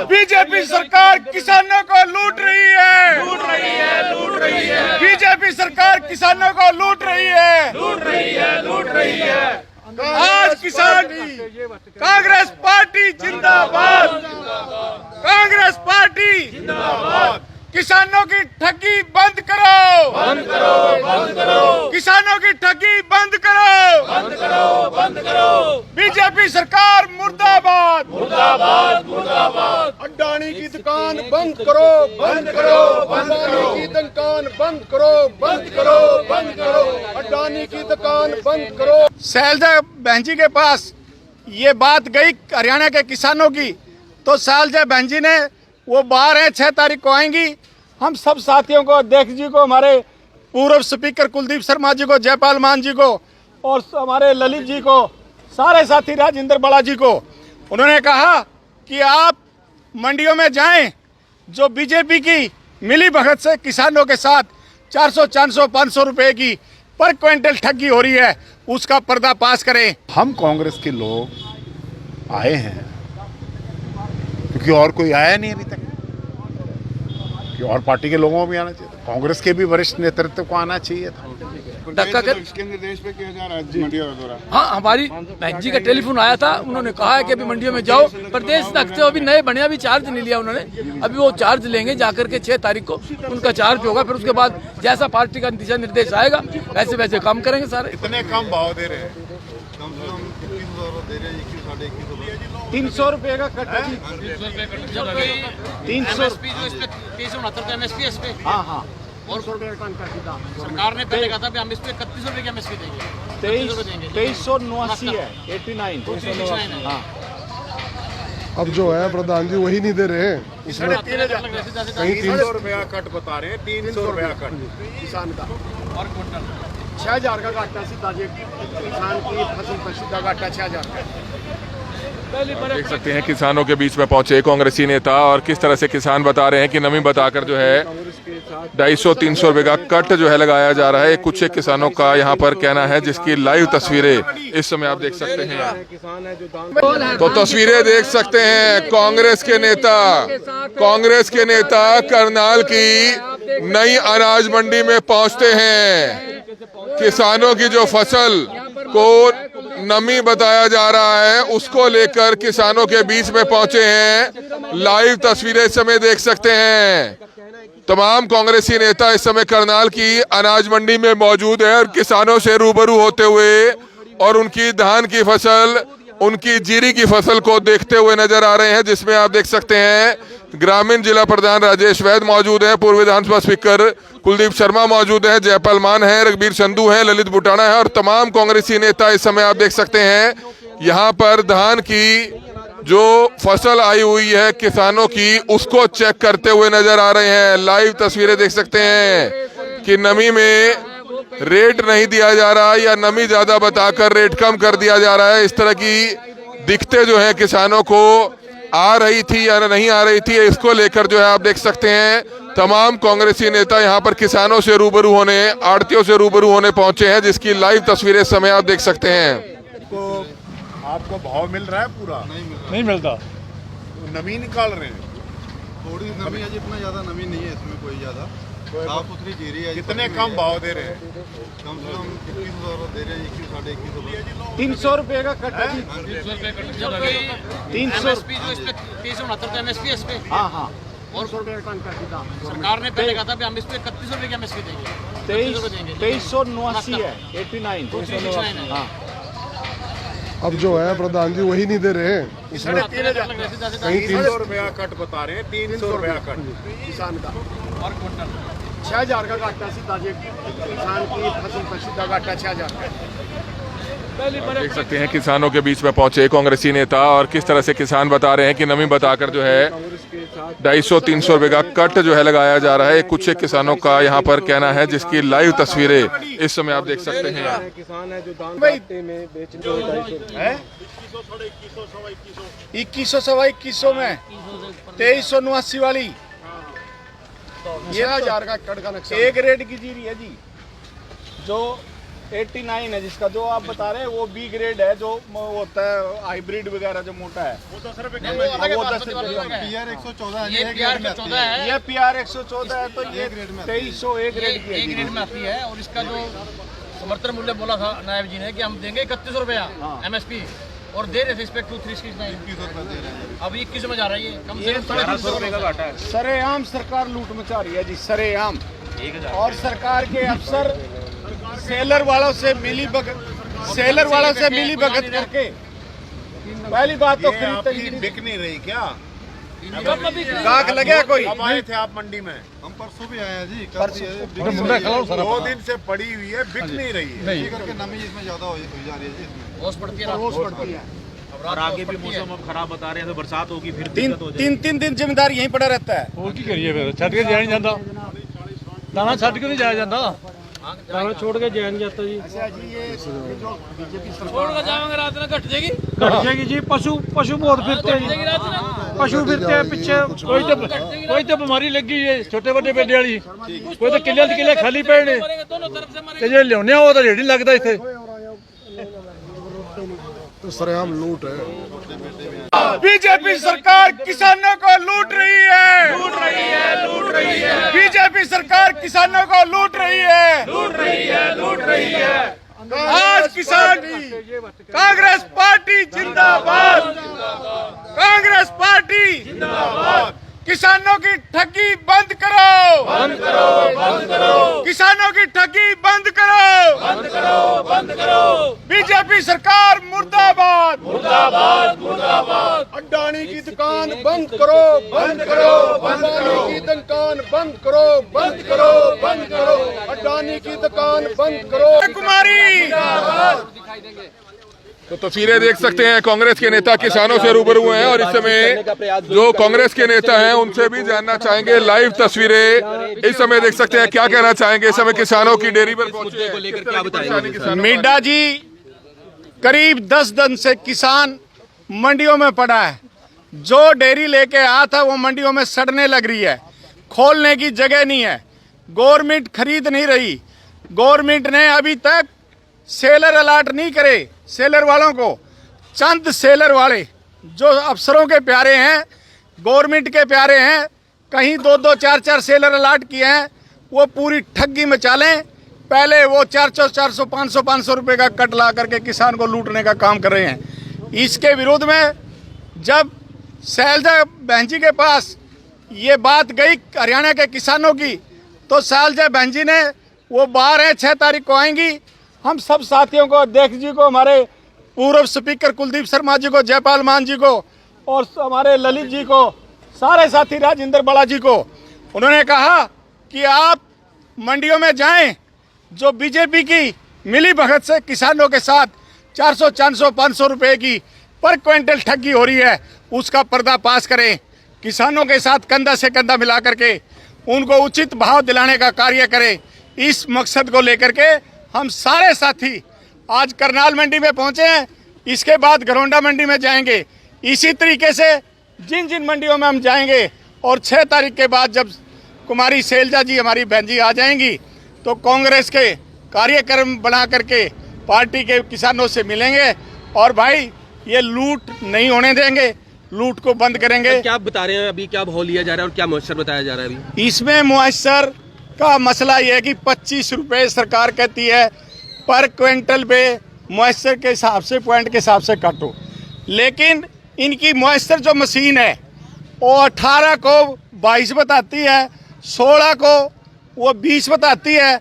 BJP सरकार किसानों को लूट रही है, लूट रही है, लूट रही है। बीजेपी सरकार किसानों को लूट रही है, लूट रही है, लूट रही है। आज किसान कांग्रेस पार्टी जिंदाबाद, कांग्रेस पार्टी जिंदाबाद। किसानों की ठगी बंद करो, बंद करो, बंद करो। किसानों की ठगी बंद करो, बंद करो, बंद करो। बीजेपी सरकार मुर्दाबाद, मुर्दाबाद, मुर्दाबाद। अडानी की दुकान बंद करो, बंद करो, बंद करो। अडानी की दुकान बंद करो, बंद करो, बंद करो। अडानी की दुकान बंद करो। शैलजा बहन जी के पास ये बात गई हरियाणा के किसानों की, तो शैलजा बहन जी ने वो बाहर है, 6 तारीख को आएंगी। हम सब साथियों को, अध्यक्ष जी को, हमारे पूर्व स्पीकर कुलदीप शर्मा जी को, जयपाल मान जी को और हमारे ललित जी को, सारे साथी राजेंद्र बड़ा जी को, उन्होंने कहा कि आप मंडियों में जाएं, जो बीजेपी की मिली भगत से किसानों के साथ 400-500 रुपए की पर क्विंटल ठगी हो रही है, उसका पर्दाफाश करें। हम कांग्रेस के लोग आए हैं क्योंकि और कोई आया नहीं अभी तक, कि और पार्टी के लोगों को भी आना चाहिए था, कांग्रेस के भी वरिष्ठ नेतृत्व को आना चाहिए था। इसके निर्देश पे किया जा रहा है मंडियों का दौरा। हाँ, हमारी बहन जी का टेलीफोन आया था, उन्होंने कहा है कि अभी मंडियों में जाओ, प्रदेश रखते हो। अभी नए बने, अभी चार्ज नहीं लिया उन्होंने, अभी वो चार्ज लेंगे जाकर के 6 तारीख को उनका चार्ज होगा। फिर उसके बाद जैसा पार्टी का दिशा निर्देश आएगा वैसे वैसे काम करेंगे सारे। इतने कम भाव दे रहे हैं, कम से कम 21,000 दे रहे हैं, 21,000 300 रुपए का कट, 300 369 एमएसपी इस पे। हाँ हाँ। और सरकार ने पहले कहा था कि हम इस पे 31 रुपए की एमएसपी देंगे, 2389 है, 89। हाँ, अब जो है प्रधान जी वही नहीं दे रहे हैं। इसमें 300 रुपया कट बता रहे हैं, 300 रुपया कट किसान का और क्विंटल 6000 का घाटा सीधा, किसान की फसल पर सीधा घाटा 6000 का। देख सकते हैं किसानों के बीच में पहुंचे कांग्रेसी नेता और किस तरह से किसान बता रहे हैं कि नमी बताकर जो है 250-300 रुपए का कट जो है लगाया जा रहा है। कुछ एक किसानों का यहाँ पर कहना है, जिसकी लाइव तस्वीरें इस समय आप देख सकते हैं। तो तस्वीरें देख सकते हैं कांग्रेस के नेता करनाल की नई अनाज मंडी में पहुंचते हैं। किसानों की जो फसल को नमी बताया जा रहा है उसको लेकर किसानों के बीच में पहुंचे हैं। लाइव तस्वीरें इस समय देख सकते हैं। तमाम कांग्रेसी नेता इस समय करनाल की अनाज मंडी में मौजूद है और किसानों से रूबरू होते हुए और उनकी धान की फसल, उनकी जीरी की फसल को देखते हुए नजर आ रहे हैं, जिसमें आप देख सकते हैं ग्रामीण जिला प्रधान राजेश वैद मौजूद है, पूर्व विधानसभा स्पीकर कुलदीप शर्मा मौजूद है, जयपाल मान है, रघबीर संधू है, ललित बुटाना है और तमाम कांग्रेसी नेता इस समय आप देख सकते हैं यहाँ पर धान की जो फसल आई हुई है किसानों की, उसको चेक करते हुए नजर आ रहे हैं। लाइव तस्वीरें देख सकते हैं कि नमी में रेट नहीं दिया जा रहा या नमी ज्यादा बताकर रेट कम कर दिया जा रहा है। इस तरह की दिक्कतें जो है किसानों को आ रही थी या नहीं आ रही थी, इसको लेकर जो है आप देख सकते हैं तमाम कांग्रेसी नेता यहाँ पर किसानों से रूबरू होने, आड़तियों से रूबरू होने पहुंचे हैं, जिसकी लाइव तस्वीरें इस समय आप देख सकते हैं। आपको भाव मिल रहा है पूरा? नहीं मिलता, नमी निकाल रहे हैं। थोड़ी नमी है, इतना ज्यादा नमी नहीं है इसमें, कोई ज्यादा साफ सुथरी जीरी है। कितने कम भाव दे रहे हैं? कम से कम 21,000 दे रहे हैं, 21,000 300 रुपए का कट, 300 एमएसपी जो इस पे 369 एमएसपी इस पे। हाँ हाँ। और सरकार ने पहले कहा था कि हम इस पे 31 रुपए की एमएसपी देंगे, 2389 है, 89। हाँ, अब जो है प्रधान जी वही नहीं दे रहे हैं। इसमें 300 रुपया कट बता रहे हैं, 300 रुपया कट किसान का और क्विंटल 6000 का घाटा सीधा, किसान की फसल पर सीधा घाटा 6000 का। देख सकते हैं किसानों के बीच में पहुंचे कांग्रेसी नेता और किस तरह से किसान बता रहे हैं कि नमी बताकर जो है 250-300 रुपए का कट जो है लगाया जा रहा है। कुछ एक किसानों का यहाँ पर कहना है, जिसकी लाइव तस्वीरें इस समय आप देख सकते हैं। किसान है जो दान बांटने में बेचने है 2100 सवा 2100 में 2379 वाली ये 1000 का कट का नक्शा। एक रेट की जीरी है जी, जो 89 है जिसका, जो आप बता रहे हैं वो बी ग्रेड है, जो होता है हाइब्रिड वगैरह जो मोटा है, वो 10 रुपए कम है। वो 10 रुपए कम है। PR 114 है, ये PR 114 है, ये PR 114 है, तो ये ग्रेड में 2300 A ग्रेड की ए है। ग्रेड में आती है। और इसका जो समर्थन मूल्य बोला था नायब जी ने कि हम देंगे 3100 रुपया MSP, और दे रहे थे इस पे 2369, अब 21 में जा रही है, कम से कम 350 रुपए का घाटा है। सरेआम सरकार लूट मचा रही है जी, सरेआम। और सरकार के अफसर सेलर वालों से मिली भगत करके, पहली बात तो खरीद बिक नहीं रही क्या? गाहक लगे कोई? कब आए थे आप मंडी में? हम परसों भी आए हैं जी, परसों 2 दिन से पड़ी हुई है, बिक नहीं रही है। इसी करके नमी इसमें ज्यादा हो जा रही है जी इसमें। ओस पड़ती है, रोज पड़ती है। और आगे भी मौसम अब खराब बता रहे हैं, तो बरसात होगी फिर तीन दिन जिम्मेदार यहीं पड़ा रहता है। ਹੋਰ ਕੀ ਕਰੀਏ ਫਿਰ ਛੱਡ ਕੇ ਜਾਇਆ ਨਹੀਂ ਜਾਂਦਾ ਦਾਣਾ ਛੱਡ ਕੇ ਨਹੀਂ ਜਾਇਆ ਜਾਂਦਾ ਦਾਣਾ ਛੋੜ ਕੇ ਜਾਇਆ ਨਹੀਂ ਜਾਂਦਾ ਜੀ अच्छा जी, ये जो बीजेपी छोड़ कर जाएंगे रात में घट जाएगी घट जाएगी जी पशु बहुत फिरते हैं जी रात में पशु फिरते हैं पीछे कोई तो बीमारी लगी है छोटे बड़े बेटे वाली कोई तो किले खाली पे ने दोनों तरफ से मरेंगे। ते जे लियाने वो तो रेडी नहीं लगता इत्थे बीजेपी सरकार किसानों को लूट रही है। बीजेपी सरकार किसानों को लूट रही है। आज किसान, कांग्रेस पार्टी जिंदाबाद, कांग्रेस पार्टी जिंदाबाद। किसानों की ठगी बंद करो, किसानों की ठगी बंद करो। बीजेपी सरकार मुर्दाबाद, अडानी की दुकान बंद करो, अडानी की दुकान बंद करो, अडानी की दुकान बंद करो। कुमारी तो तस्वीरें देख सकते हैं, कांग्रेस के नेता किसानों से रूबरू हुए हैं और इस समय जो कांग्रेस के नेता हैं उनसे भी जानना चाहेंगे। लाइव तस्वीरें इस समय देख सकते हैं, क्या कहना चाहेंगे? इस समय किसानों की डेयरी पर पहुंचे हैं। मीडा जी, करीब 10 दिन से किसान मंडियों में पड़ा है। जो डेयरी लेके आया था वो मंडियों में सड़ने लग रही है, खोलने की जगह नहीं है, गवर्नमेंट खरीद नहीं रही। गवर्नमेंट ने अभी तक सेलर अलॉट नहीं करे सेलर वालों को। चंद सेलर वाले जो अफसरों के प्यारे हैं, गवर्नमेंट के प्यारे हैं, कहीं 2-2, 4-4 सेलर अलॉट किए हैं, वो पूरी ठगी मचा लें। पहले वो 400, 500 रुपए का कट ला करके किसान को लूटने का काम कर रहे हैं। इसके विरोध में जब शैलजा बहन जी के पास ये बात गई हरियाणा के किसानों की, तो शैलजा बहन जी ने, वो बाहर है, 6 तारीख को आएंगी, हम सब साथियों को, अध्यक्ष जी को, हमारे पूर्व स्पीकर कुलदीप शर्मा जी को, जयपाल मान जी को, और हमारे ललित जी को, सारे साथी राजेंद्र बड़ा जी को, उन्होंने कहा कि आप मंडियों में जाएं। जो बीजेपी की मिली भगत से किसानों के साथ 400, 400, 500 रुपए की पर क्विंटल ठगी हो रही है, उसका पर्दाफाश करें। किसानों के साथ कंधा से कंधा मिला करके उनको उचित भाव दिलाने का कार्य करें। इस मकसद को लेकर के हम सारे साथी आज करनाल मंडी में पहुंचे हैं, इसके बाद घरौंडा मंडी में जाएंगे। इसी तरीके से जिन जिन मंडियों में हम जाएंगे, और 6 तारीख के बाद जब कुमारी शैलजा जी, हमारी बहन जी आ जाएंगी, तो कांग्रेस के कार्यक्रम बना करके पार्टी के किसानों से मिलेंगे और भाई ये लूट नहीं होने देंगे, लूट को बंद करेंगे। क्या आप बता रहे हैं अभी, क्या भाव लिया जा रहा है और क्या मुअस्सर बताया जा रहा है अभी? इसमें मुअस्सर का मसला ये है कि 25 रुपए सरकार कहती है पर क्विंटल पे, मुअस्सर के हिसाब से, पॉइंट के हिसाब से काटो। लेकिन इनकी मुअस्सर जो मशीन है वो 18 को 22 बताती है, 16 को वो 20 बताती है,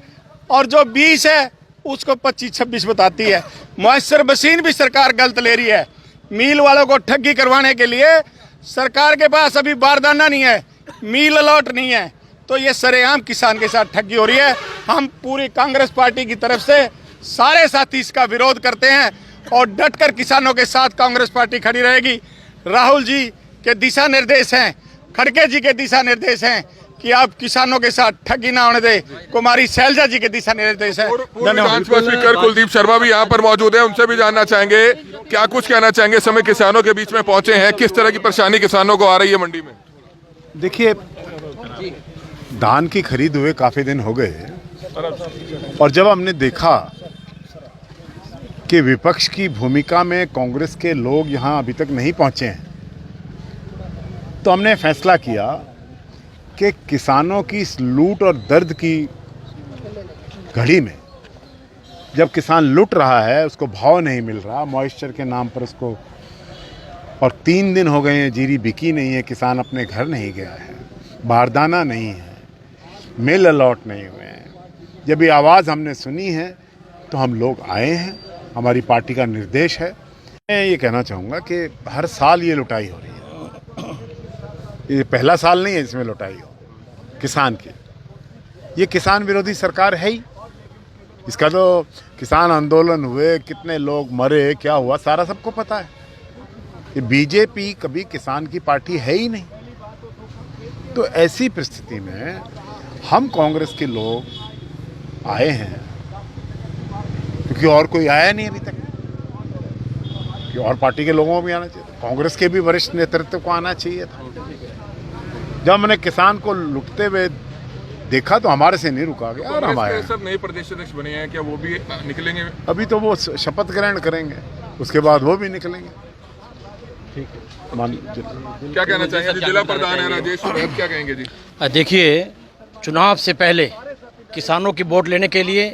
और जो 20 है उसको 25-26 बताती है। मुअस्सर मशीन भी सरकार गलत ले रही है। मील वालों को ठगी करवाने के लिए सरकार के पास अभी बारदाना नहीं है, मील अलॉट नहीं है, तो ये सरेआम किसान के साथ ठगी हो रही है। हम पूरी कांग्रेस पार्टी की तरफ से सारे साथी इसका विरोध करते हैं और डटकर किसानों के साथ कांग्रेस पार्टी खड़ी रहेगी। राहुल जी के दिशा निर्देश हैं, खड़गे जी के दिशा निर्देश हैं कि आप किसानों के साथ ठगी ना होने दे। कुमारी शैलजा जी के दिशा निर्देश है। विधानसभा स्पीकर कुलदीप शर्मा भी यहाँ पर मौजूद है, उनसे भी जानना चाहेंगे क्या कुछ कहना चाहेंगे। समय किसानों के बीच में पहुंचे हैं, किस तरह की परेशानी किसानों को आ रही है मंडी में? देखिए, धान की खरीद हुए काफ़ी दिन हो गए और जब हमने देखा कि विपक्ष की भूमिका में कांग्रेस के लोग यहाँ अभी तक नहीं पहुँचे हैं, तो हमने फैसला किया कि किसानों की इस लूट और दर्द की घड़ी में जब किसान लूट रहा है, उसको भाव नहीं मिल रहा, मॉइस्चर के नाम पर उसको, और 3 दिन हो गए हैं जीरी बिकी नहीं है, किसान अपने घर नहीं गया है, बारदाना नहीं है, मिल अलॉट नहीं हुए हैं। जब ये आवाज़ हमने सुनी है तो हम लोग आए हैं, हमारी पार्टी का निर्देश है। मैं ये कहना चाहूँगा कि हर साल ये लुटाई हो रही है, ये पहला साल नहीं है इसमें लुटाई हो किसान की। ये किसान विरोधी सरकार है ही, इसका तो किसान आंदोलन हुए, कितने लोग मरे, क्या हुआ, सारा सबको पता है। ये बीजेपी कभी किसान की पार्टी है ही नहीं। तो ऐसी परिस्थिति में हम कांग्रेस के लोग आए हैं, क्योंकि और कोई आया नहीं अभी तक, कि और पार्टी के लोगों को भी आना चाहिए, कांग्रेस के भी वरिष्ठ नेतृत्व को आना चाहिए था। जब हमने किसान को लुटते हुए देखा तो हमारे से नहीं रुका गया और हम आए। सर नए प्रदेश अध्यक्ष बने हैं, क्या वो भी निकलेंगे? अभी तो वो शपथ ग्रहण करेंगे, उसके बाद वो भी निकलेंगे। ठीक है, क्या कहना चाहेंगे? जिला प्रधान है राजेश, क्या कहेंगे जी? देखिए, चुनाव से पहले किसानों की वोट लेने के लिए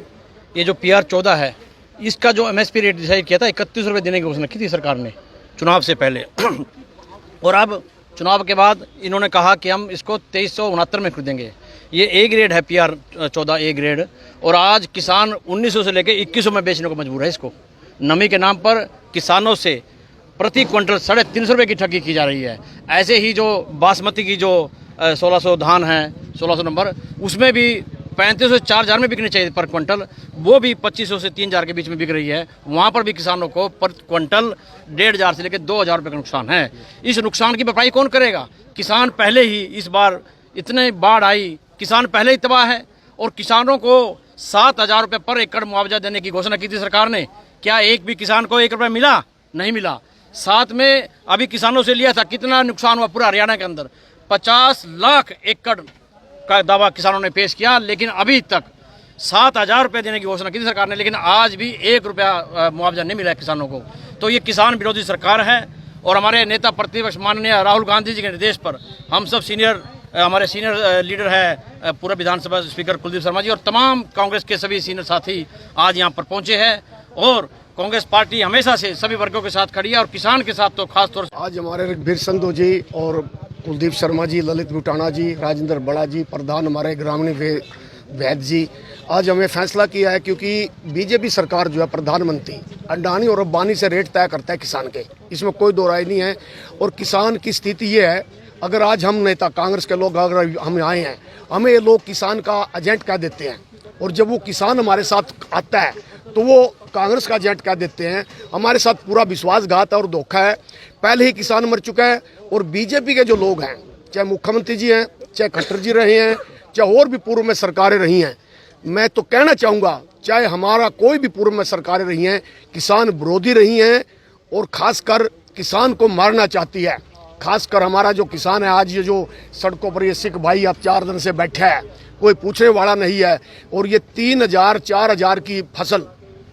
ये जो PR 14 है, इसका जो MSP रेट डिसाइड किया था 31 रुपये देने की घोषणा की थी सरकार ने चुनाव से पहले। और अब चुनाव के बाद इन्होंने कहा कि हम इसको 2369 में खरीदेंगे। ये A ग्रेड है, PR 14 A ग्रेड, और आज किसान 1900 से लेकर 2100 में बेचने को मजबूर है इसको। नमी के नाम पर किसानों से प्रति क्विंटल 350 रुपये की ठगी की जा रही है। ऐसे ही जो बासमती की जो 1600 धान है, 1600 नंबर, उसमें भी 3500 से 4000 में बिकने चाहिए पर क्विंटल, वो भी 2500 से 3000 के बीच में बिक रही है। वहाँ पर भी किसानों को पर क्विंटल 1500 से लेकर 2000 रुपये का नुकसान है। इस नुकसान की भरपाई कौन करेगा? किसान पहले ही, इस बार इतने बाढ़ आई, किसान पहले ही तबाह है, और किसानों को 7000 रुपये पर एकड़ मुआवजा देने की घोषणा की थी सरकार ने। क्या एक भी किसान को 1 रुपये मिला? नहीं मिला। साथ में अभी किसानों से लिया था, कितना नुकसान हुआ पूरा हरियाणा के अंदर, 50 लाख एकड़ का दावा किसानों ने पेश किया, लेकिन अभी तक 7000 रुपये देने की घोषणा की थी सरकार ने, लेकिन आज भी 1 रुपया मुआवजा नहीं मिला है किसानों को। तो ये किसान विरोधी सरकार है। और हमारे नेता प्रतिपक्ष माननीय राहुल गांधी जी के निर्देश पर हम सब हमारे सीनियर लीडर है पूरा विधानसभा स्पीकर कुलदीप शर्मा जी और तमाम कांग्रेस के सभी सीनियर साथी आज यहाँ पर पहुँचे हैं। और कांग्रेस पार्टी हमेशा से सभी वर्गों के साथ खड़ी है, और किसान के साथ तो खास तौर से। आज हमारे रणबीर संधू जी और कुलदीप शर्मा जी, ललित बुटाना जी, राजेंद्र बड़ा जी, प्रधान हमारे ग्रामीण वैद्य जी, आज हमें फैसला किया है, क्योंकि बीजेपी सरकार जो है, प्रधानमंत्री अडानी और अंबानी से रेट तय करता है किसान के, इसमें कोई दो राय नहीं है। और किसान की स्थिति ये है, अगर आज हम नेता कांग्रेस के लोग अगर हम आए हैं, हमें ये लोग किसान का एजेंट कह देते हैं, और जब वो किसान हमारे साथ आता है तो वो कांग्रेस का एजेंट कह देते हैं। हमारे साथ पूरा विश्वासघात और धोखा है। पहले ही किसान मर चुका है। और बीजेपी के जो लोग हैं, चाहे मुख्यमंत्री जी हैं, चाहे खट्टर जी रहे हैं, चाहे और भी पूर्व में सरकारें रही हैं, मैं तो कहना चाहूँगा, चाहे हमारा कोई भी पूर्व में सरकारें रही हैं, किसान विरोधी रही हैं, और खासकर किसान को मारना चाहती है। खासकर हमारा जो किसान है, आज ये जो सड़कों पर ये सिख भाई अब 4 दिन से बैठा है, कोई पूछने वाला नहीं है। और ये 3000 4000 की फसल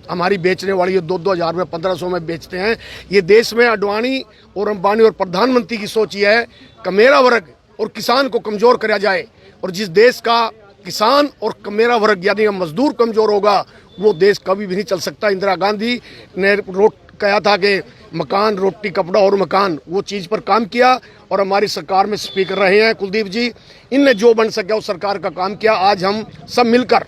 हमारी बेचने वाली, ये 2-2 में 1500 में बेचते हैं। ये देश में अडवाणी और अंबानी और प्रधानमंत्री की सोच ये है कि मेरा वर्ग और किसान को कमज़ोर करा जाए। और जिस देश का किसान और मेरा वर्ग यानी मजदूर कमज़ोर होगा, वो देश कभी भी नहीं चल सकता। इंदिरा गांधी ने कहा था कि मकान, रोटी, कपड़ा और मकान, वो चीज़ पर काम किया। और हमारी सरकार में स्पीकर रहे हैं कुलदीप जी, इनने जो बन सके उस सरकार का काम किया। आज हम सब मिलकर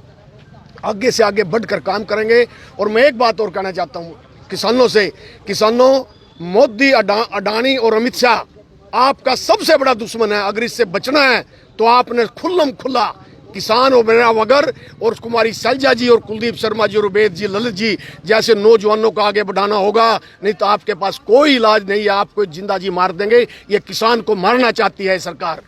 आगे से आगे बढ़कर काम करेंगे। और मैं एक बात और कहना चाहता हूँ किसानों से, किसानों, मोदी, अडानी और अमित शाह आपका सबसे बड़ा दुश्मन है। अगर इससे बचना है तो आपने खुल्लम खुल्ला किसान और मेरा वगर और कुमारी सैलजा जी और कुलदीप शर्मा जी और उबैद जी, ललित जी जैसे नौजवानों को आगे बढ़ाना होगा, नहीं तो आपके पास कोई इलाज नहीं है, आपको जिंदा जी मार देंगे। ये किसान को मारना चाहती है सरकार।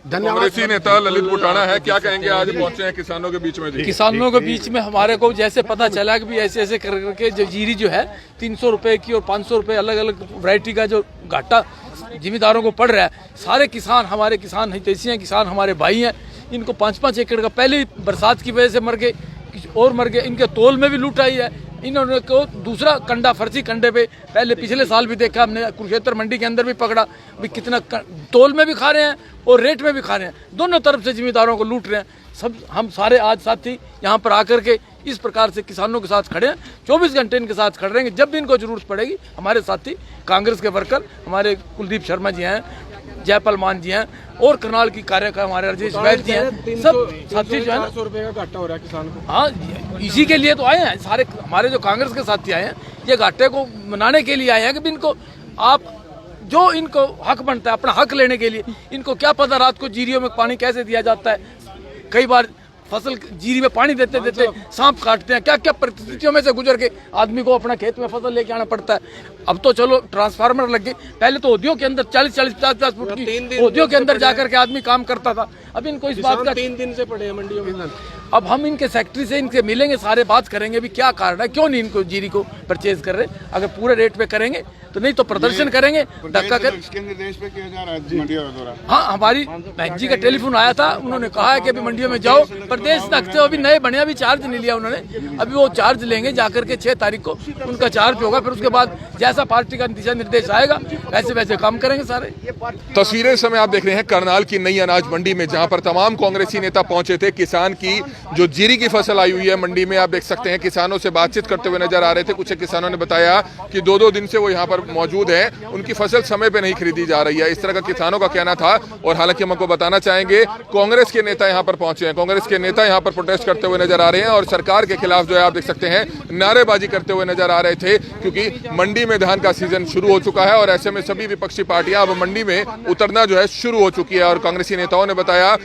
धन्यवाद। कांग्रेसी नेता ललित बुटाना है, क्या कहेंगे? आज पहुंचे हैं किसानों के बीच में जी। किसानों के बीच में हमारे को जैसे पता चला कि भी ऐसे ऐसे करके जो जीरी जो है 300 रुपए की और 500 रुपए अलग अलग वैरायटी का जो घाटा जिम्मेदारों को पड़ रहा है, सारे किसान हमारे किसान हितैषी हैं, किसान हमारे भाई हैं। इनको 5-5 एकड़ का पहले ही बरसात की वजह से मर गए और मर गए। इनके तोल में भी लूट आई है। इन्होंने को दूसरा कंडा फर्जी कंडे पे पहले पिछले साल भी देखा हमने, कुरुक्षेत्र मंडी के अंदर भी पकड़ा, भी कितना तोल में भी खा रहे हैं और रेट में भी खा रहे हैं, दोनों तरफ से जिम्मेदारों को लूट रहे हैं। सब हम सारे आज साथी यहाँ पर आकर के इस प्रकार से किसानों के साथ खड़े हैं, 24 घंटे इनके साथ खड़े रहेंगे। जब भी इनको जरूरत पड़ेगी हमारे साथी कांग्रेस के वर्कर, हमारे कुलदीप शर्मा जी हैं, जयपाल मान जी हैं और करनाल की कार्यकर्ता हमारे राजेश वैद्य जी हैं, सब साथी जो है ना, 400 रुपए का घाटा हो रहा है किसान को। हाँ, इसी के लिए तो आए हैं सारे हमारे जो कांग्रेस के साथी आए हैं, ये घाटे को मनाने के लिए आए हैं कि इनको आप जो इनको हक बनता है, अपना हक लेने के लिए, इनको क्या पता रात को जीरियों में पानी कैसे दिया जाता है, कई बार फसल जीरी में पानी देते देते सांप काटते हैं, क्या क्या परिस्थितियों में से गुजर के आदमी को अपना खेत में फसल लेके आना पड़ता है। अब तो चलो ट्रांसफार्मर लग गए, पहले तो उद्योग के अंदर 40-40, 50-50 फुट की उद्योग के अंदर जाकर के आदमी काम करता था। अब इनको इस बात का 3 दिन से पड़े हैं मंडियों में। अब हम इनके सेक्रेटरी से इनसे मिलेंगे, सारे बात करेंगे भी क्या कारण है, क्यों नहीं इनको जीरी को परचेज कर रहे। अगर पूरे रेट पे करेंगे तो नहीं तो प्रदर्शन करेंगे, धक्का कर। निर्देश पे किया जा रहा है मंडियों का दौरा। हाँ, हमारी बहन जी का टेलीफोन आया था, उन्होंने कहा है कि अभी मंडियों में जाओ, प्रदेश रखते हो, अभी नए बने, अभी चार्ज नहीं लिया उन्होंने, अभी वो चार्ज लेंगे जाकर के 6 तारीख को उनका चार्ज होगा, फिर उसके बाद जैसा पार्टी का दिशा निर्देश आएगा वैसे वैसे काम करेंगे सारे। तस्वीरें इस समय आप देख रहे हैं करनाल की नई अनाज मंडी में, जहां पर तमाम कांग्रेसी नेता पहुंचे थे। किसान की जो जीरी की फसल आई हुई है मंडी में, आप देख सकते हैं किसानों से बातचीत करते हुए नजर आ रहे थे। कुछ किसानों ने बताया कि 2-2 दिन से वो यहाँ पर मौजूद हैं, उनकी फसल समय पे नहीं खरीदी जा रही है, इस तरह का किसानों का कहना था। और हालांकि हम आपको बताना चाहेंगे कांग्रेस के नेता यहाँ पर पहुंचे हैं, कांग्रेस के नेता यहाँ पर प्रोटेस्ट करते हुए नजर आ रहे हैं और सरकार के खिलाफ जो है आप देख सकते हैं नारेबाजी करते हुए नजर आ रहे थे, क्योंकि मंडी में धान का सीजन शुरू हो चुका है और ऐसे में सभी विपक्षी पार्टियां अब मंडी में उतरना जो है शुरू हो चुकी है। और कांग्रेसी नेताओं ने बताया